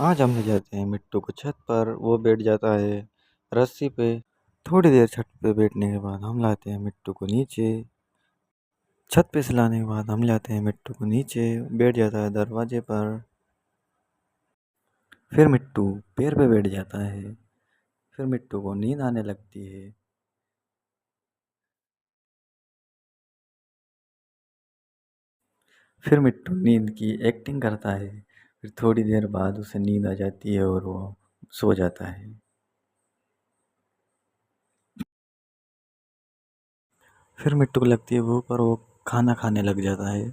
आज हम ले जाते हैं मिट्टू को छत पर। वो बैठ जाता है रस्सी पे। थोड़ी देर छत पे बैठने के बाद हम लाते हैं मिट्टू को नीचे। छत पे से लाने के बाद हम लाते हैं मिट्टू को नीचे। बैठ जाता है दरवाजे पर। फिर मिट्टू पैर पे बैठ जाता है। फिर मिट्टू को नींद आने लगती है। फिर मिट्टू नींद की एक्टिंग करता है। फिर थोड़ी देर बाद उसे नींद आ जाती है और वो सो जाता है। फिर मिट्टू को लगती है भूख और वो खाना खाने लग जाता है।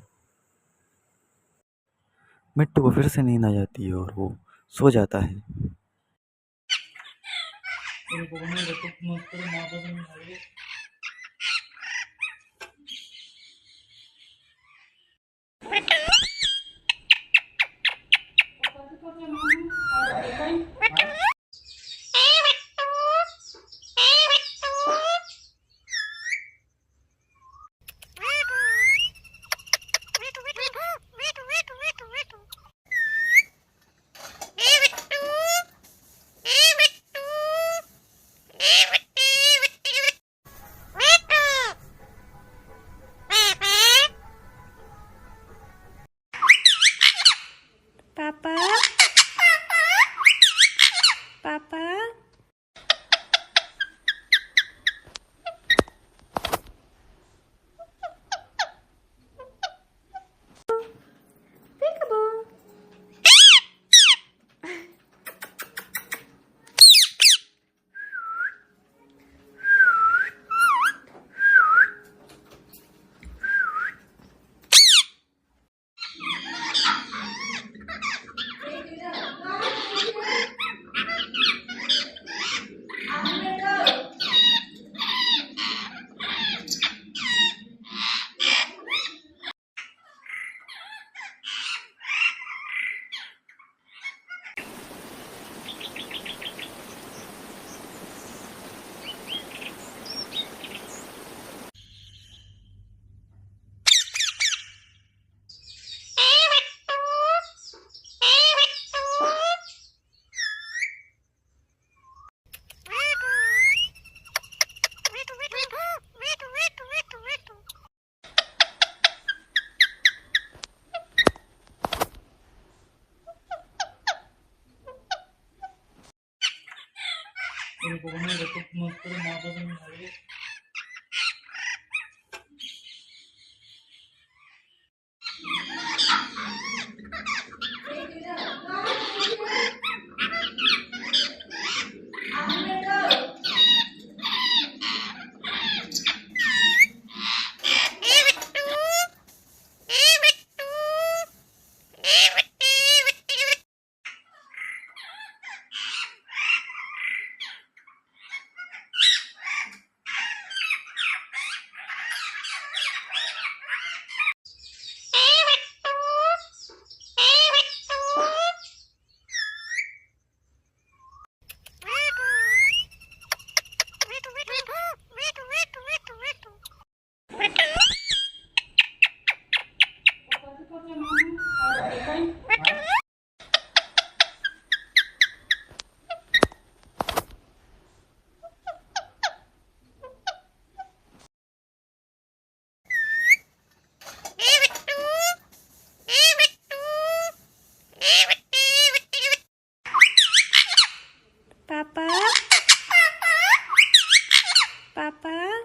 मिट्टू को फिर से नींद आ जाती है और वो सो जाता है। पापा पापा पापा पापा